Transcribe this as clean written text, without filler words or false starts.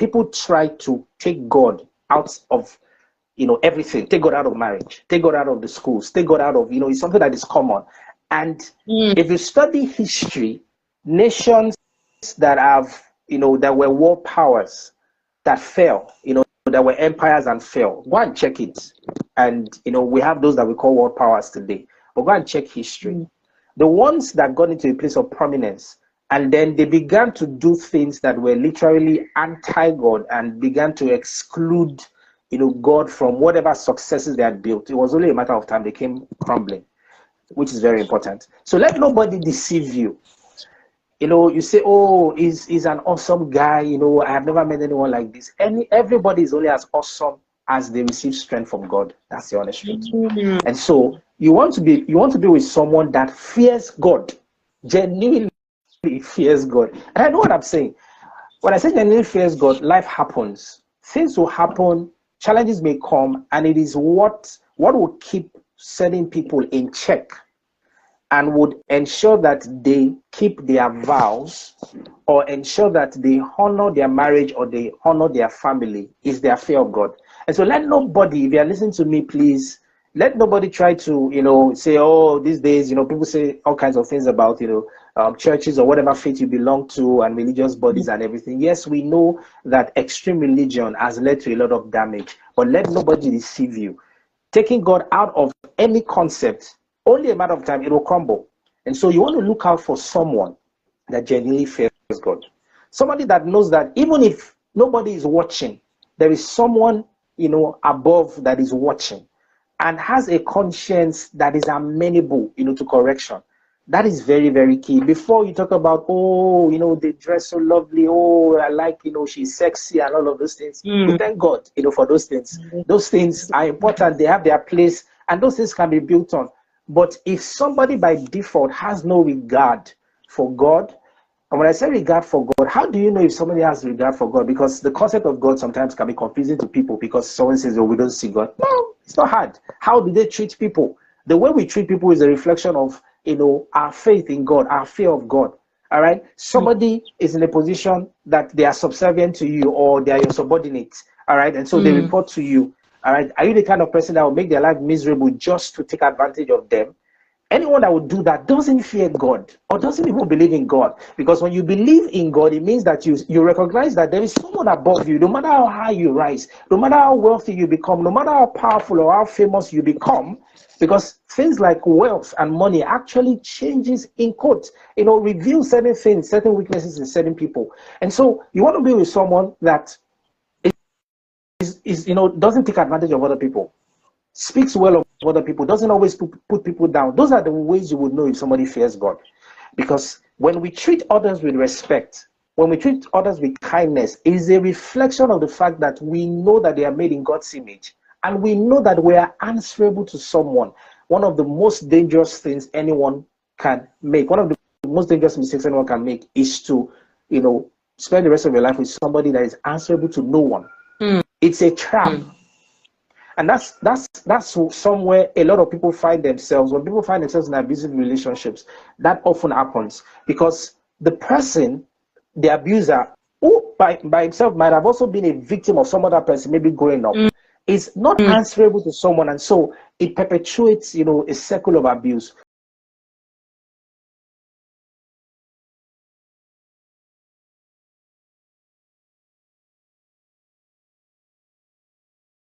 people try to take God out of, everything. Take God out of marriage, take God out of the schools, take God out of, it's something that is common. And if you study history, nations that have, that were world powers that fell, that were empires and fell, go and check it. And, we have those that we call world powers today, but go and check history. The ones that got into a place of prominence, and then they began to do things that were literally anti-God and began to exclude, God from whatever successes they had built. It was only a matter of time they came crumbling, which is very important. So let nobody deceive you. You say, oh, he's an awesome guy. I have never met anyone like this. Everybody is only as awesome as they receive strength from God. That's the honest truth. And so you want to be with someone that fears God, genuinely fears God. And I know what I'm saying. When I say genuinely fears God, life happens. Things will happen, challenges may come, and it is what will keep certain people in check and would ensure that they keep their vows or ensure that they honor their marriage or they honor their family is their fear of God. And so let nobody, if you are listening to me, please, let nobody try to, say, oh, these days, people say all kinds of things about, churches or whatever faith you belong to and religious bodies and everything. Yes, we know that extreme religion has led to a lot of damage, but let nobody deceive you. Taking God out of any concept, only a matter of time, it will crumble. And so you want to look out for someone that genuinely fears God. Somebody that knows that even if nobody is watching, there is someone, above that is watching and has a conscience that is amenable, to correction. That is very, very key. Before you talk about, oh, they dress so lovely. Oh, I like, she's sexy and all of those things. We thank God, for those things. Those things are important. They have their place and those things can be built on. But if somebody by default has no regard for God, and when I say regard for God, how do you know if somebody has regard for God? Because the concept of God sometimes can be confusing to people because someone says, oh, we don't see God. No, it's not hard. How do they treat people? The way we treat people is a reflection of, our faith in God, our fear of God. All right. Somebody is in a position that they are subservient to you or they are your subordinates. All right. And so they report to you. All right. Are you the kind of person that will make their life miserable just to take advantage of them? Anyone that would do that doesn't fear God or doesn't even believe in God. Because when you believe in God, it means that you recognize that there is someone above you. No matter how high you rise, no matter how wealthy you become, no matter how powerful or how famous you become, because things like wealth and money actually changes in quotes, reveals certain things, certain weaknesses in certain people. And so you want to be with someone that is doesn't take advantage of other people, speaks well of other people, doesn't always put people down. Those are the ways you would know if somebody fears God. Because when we treat others with respect, when we treat others with kindness, it is a reflection of the fact that we know that they are made in God's image. And we know that we are answerable to someone. One of the most dangerous things anyone can make, one of the most dangerous mistakes anyone can make is to, spend the rest of your life with somebody that is answerable to no one. It's a trap. And that's somewhere a lot of people find themselves. When people find themselves in abusive relationships, that often happens because the person, the abuser, who by himself might have also been a victim of some other person, maybe growing up, is not answerable to someone. And so it perpetuates, a circle of abuse.